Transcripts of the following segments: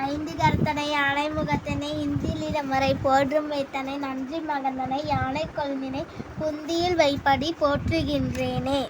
ஐந்து கரத்தனை யானை முகத்தனை இந்திலிடமறை போற்றும் வைத்தனை நன்றி மகந்தனை யானை கொள்ளினை குந்தியில் வைப்படி போற்றுகின்றேனே.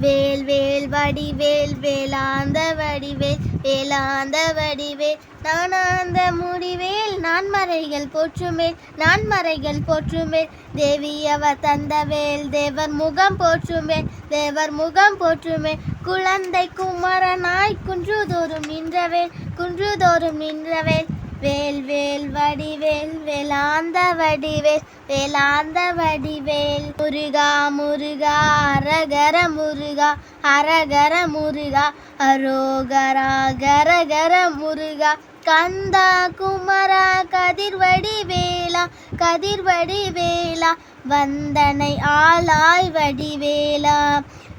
வேல் வேல் வடிவேல் வேலாந்த வடிவேல் வேலாந்த வடிவேல் நானாந்த முடிவேல் நான்மறைகள் போற்றுமேல் நான்மறைகள் போற்றுமேல் தேவி அவர் தந்தவேல் தேவர் முகம் போற்றுமேல் தேவர் முகம் போற்றுமேல் குழந்தை குமரனாய் குன்றுதோறும் நின்றவேல் குன்றுதோறும் நின்றவேல் வேல் வேல் வடிவேல் வேலாந்த வடிவேல் வேலாந்த வடிவேல் முருகா முருகா அரகர முருகா அரகர முருகா அரோகரா கரகர முருகா கந்தா குமரா கதிர்வடி வேலா கதிர்வடி வேலா வந்தனை ஆளாய் வடிவேலா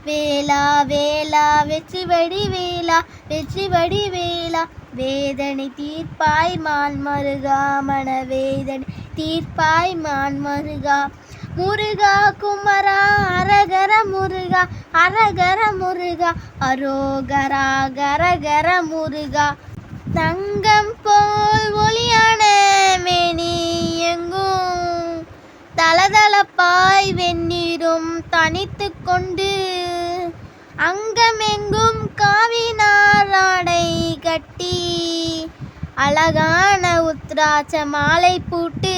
வேலா வேலா வெற்றி வடி வேலா வெற்றி வடி வேலா வேதனை தீர்ப்பாய் மான் மருகா மன வேதனை தீர்ப்பாய் மான் மருகா முருகா குமரா அரகர முருகா அரகர முருகா அரோகரா கரகர முருகா தங்கம் போல் ஒளியான மேனி எங்கும் தளதளப்பாய் வெந்நீரும் தனித்து கொண்டு அங்கமெங்கும் காவினாராடை கட்டி அழகான உத்ராட்ச மாலை பூட்டு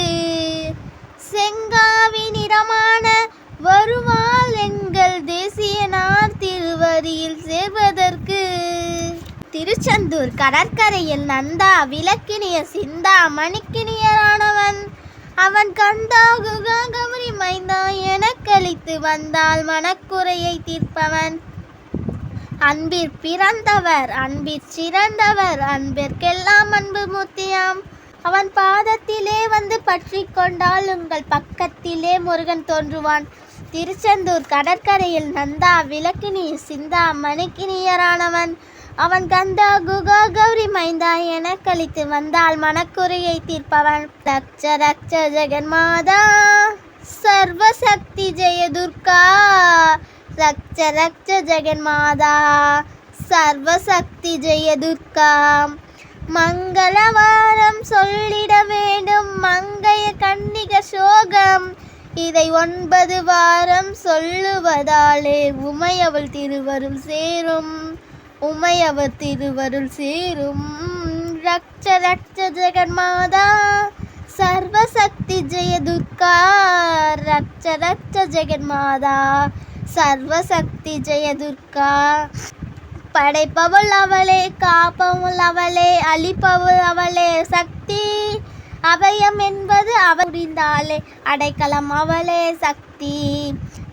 செங்காவி நிறமான வருவாள் எங்கள் தேசியனார் திருவடியில் சேர்வதற்கு. திருச்செந்தூர் கடற்கரையில் நந்தா விளக்கினிய சிந்தா மணிக்கினியரானவன் அவன் கண்டா குகா கௌரி மைந்தா எனக்களித்து வந்தால் மனக்குறையை தீர்ப்பவன். அன்பிற் பிறந்தவர் அன்பிற் சிறந்தவர் அன்பிற்கெல்லாம் அன்பு மூர்த்தியாம் அவன் பாதத்திலே வந்து பற்றி கொண்டால் உங்கள் பக்கத்திலே முருகன் தோன்றுவான். திருச்செந்தூர் கடற்கரையில் நந்தா விளக்கினி சிந்தா மணிக்கினியரானவன் அவன் கந்தா குகா கௌரி மைந்தா என கழித்து வந்தால் மனக்குறையை தீர்ப்பவன். ரக்ஷ ரக்ஷ ஜெகன்மாதா சர்வசக்தி ஜெய துர்கா ரக்ஷ ரக்ஷ ஜெகன்மாதா சர்வசக்தி ஜெய துர்கா. மங்களவாரம் சொல்லிட வேண்டும் மங்கைய கன்னிக சோகம் இதை 9 வாரம் சொல்லுவதாலே உமையவள் திருவருள் சேரும் உமையவர் திருவருள் சேரும். ரக்ஷ ரக்ஷ ஜெகன்மாதா சர்வசக்தி ஜெய துர்கா ரக்ஷ ரக்ஷ ஜெகன்மாதா சர்வசக்தி ஜெய துர்கா. படைப்பவள் அவளே காப்பவள் அவளே அழிப்பவள் அவளே சக்தி அபயம் என்பது அவள் புரிந்தாளே அடைக்கலம் அவளே சக்தி.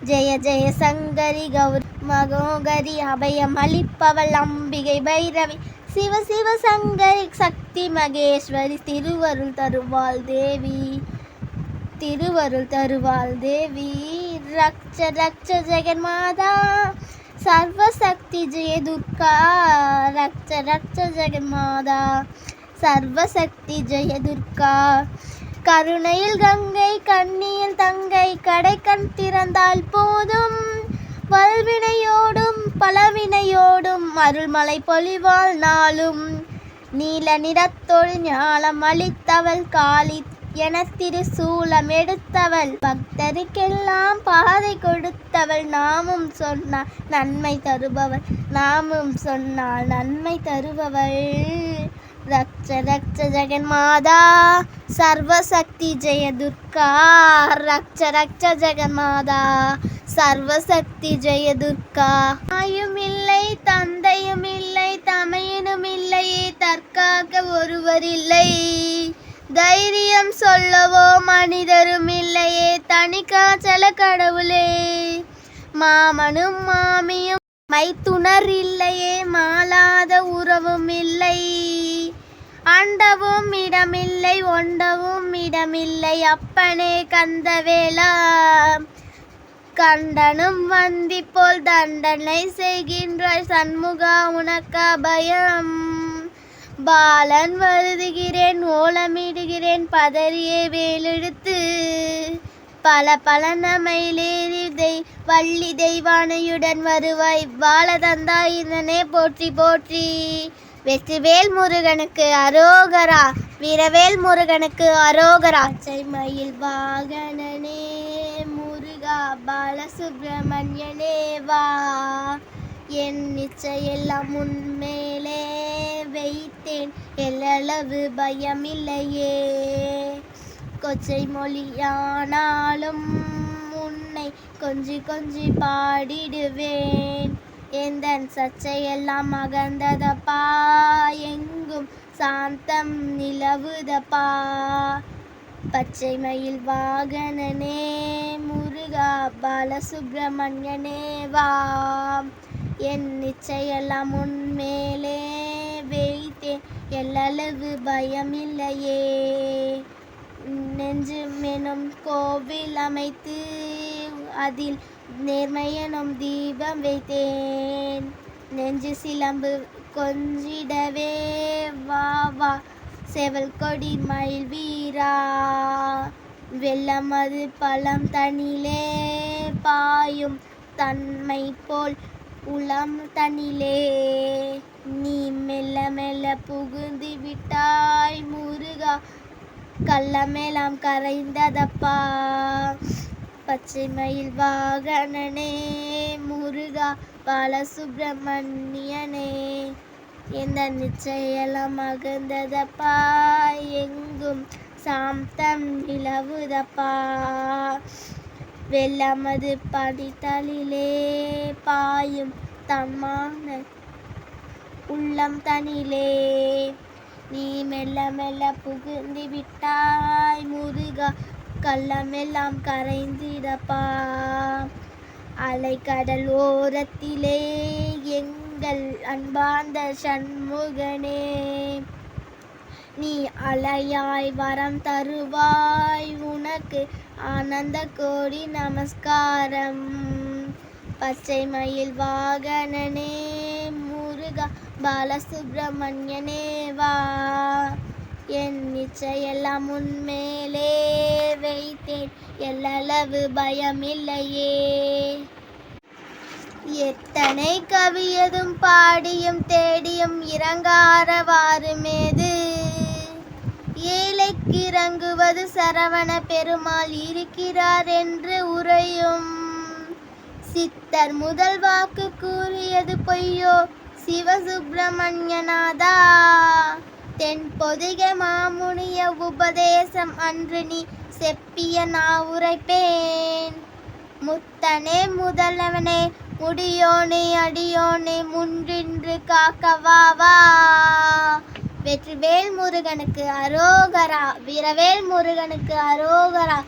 ஜெய ஜெய சங்கரி கௌரி மகோகரி அபயம் அளிப்பவள் அம்பிகை பைரவி சிவ சிவ சங்கரி சக்தி மகேஸ்வரி திருவருள் தருவாள் தேவி திருவருள் தருவாள் தேவி. ரக்ஷ ரக்ஷ ஜெகன்மாதா சர்வசக்தி ஜெய துர்கா ரக்ஷ ரக்ஷ ஜெகன்மாதா சர்வசக்தி ஜெய துர்கா. கருணையில் கங்கை கண்ணியில் தங்கை கடை கண் திறந்தால் போதும் வல்வினையோடும் பலவினையோடும் அருள்மலை பொழிவாள் நாளும். நீல நிறத்தொள் ஞானம் அளித்தவள் காளி என திருசூலம் எடுத்தவள் பக்தருக்கெல்லாம் பாதை கொடுத்தவள் நாமும் சொன்னால் நன்மை தருபவள் நாமும் சொன்னால் நன்மை தருபவள். ரக்ஷ ரக்ஷ ஜெகன்மாதா சர்வசக்தி ஜெய துர்கா ரக்ஷ ரக்ஷ ஜெகன்மாதா சர்வசக்தி ஜெய துர்கா. தாயும் இல்லை தந்தையும் இல்லை தமையனும் இல்லையே தற்காக்க ஒருவர் இல்லை தைரியம் சொல்லவோ மனிதரும் இல்லையே தனிக்காச்சல கடவுளே மாமனும் மாமியும் மைத்துணர் இல்லையே மாளாத உறவும் இல்லை அண்டவும் இடமில்லை ஒண்டவும் இடமில்லை அப்பனே கந்தவேலா. கண்டனும் வந்தி போல் தண்டனை செய்கின்ற சண்முகா உனக்கு பயம் பாலன் வருதுகிறேன் ஓலமிடுகிறேன் பதறியே வேலெடுத்து பல பல நமையிலேறி வள்ளி தெய்வானையுடன் வருவாய் வாழ தந்தாய் இதனே போற்றி போற்றி வெற்றிவேல் முருகனுக்கு அரோகரா, வீரவேல் முருகனுக்கு அரோகரா. பச்சை மயில் வாகனனே முருகா பாலசுப்ரமணியனே வா, என் நிச்சயெல்லாம் உன்மேலே வைத்தேன், எல்லளவு பயமில்லையே. கொச்சை மொழியானாலும் உன்னை கொஞ்சி கொஞ்சி பாடிடுவேன், எந்தன் சர்ச்சையெல்லாம் அகந்ததப்பா, எங்கும் சாந்தம் நிலவுதப்பா. பச்சை மயில் வாகனனே முருகா பாலசுப்ரமணியனே வா, என் நிச்சயெல்லாம் உன்மேலே வைத்தேன், எல்லளவு பயமில்லையே. நெஞ்சு மெனும் கோவில் அமைத்து அதில் நேர்மையெனும் தீபம் வைத்தேன், நெஞ்சு சிலம்பு கொஞ்சிடவே வா வா செவல் கொடி மயில் வீரா. வெள்ளமது பழம் தனிலே பாயும் தன்மை போல் உளம் தனிலே, நீ மெல்ல மெல்ல புகுந்து விட்டாய் முருகா, கள்ளமெல்லாம் கரைந்ததப்பா. பச்சை மயில் வாகனனே முருகா பாலசுப்ரமணியனே, எந்த நிச்சயெல்லாம் அகந்ததப்பா, எங்கும் சாந்தம் நிலவுதப்பா. வெள்ளமது படித்தலிலே பாயும் தன்மான உள்ளம் தனிலே, நீ மெல்ல மெல்ல புகுந்து விட்டாய் முருகா, கள்ளமெல்லாம் கரைந்திடப்பா. அலைக்கடல் ஓரத்திலே எங்கள் அன்பார்ந்த சண்முகனே, நீ அலையாய் வரம் தருவாய், உனக்கு ஆனந்த கோடி நமஸ்காரம். பச்சை மயில் வாகனனே முருகா பாலசுப்ரமணியனே வா, என் நிச்சயெல்லாம் உன்மேலே வைத்தேன், எல்லளவு பயமில்லையே. எத்தனை கவியதும் பாடியும் தேடியும் இறங்காரவாறு மேது, ஏழைக்கு இறங்குவது சரவண பெருமாள் இருக்கிறார் என்று உரையும். சித்தர் முதல் வாக்கு கூறியது பொய்யோ சிவசுப்ரமணியநாதா, தென் பொதிகை மாமுனிய உபதேசம் அன்று நீ செப்பிய நான் உரைப்பேன். முத்தனே முதல்வனே முடியோனே அடியோனே முன்றின்று காக்கவா வா. வெற்றிவேல் முருகனுக்கு அரோகரா, வீரவேல் முருகனுக்கு அரோகரா.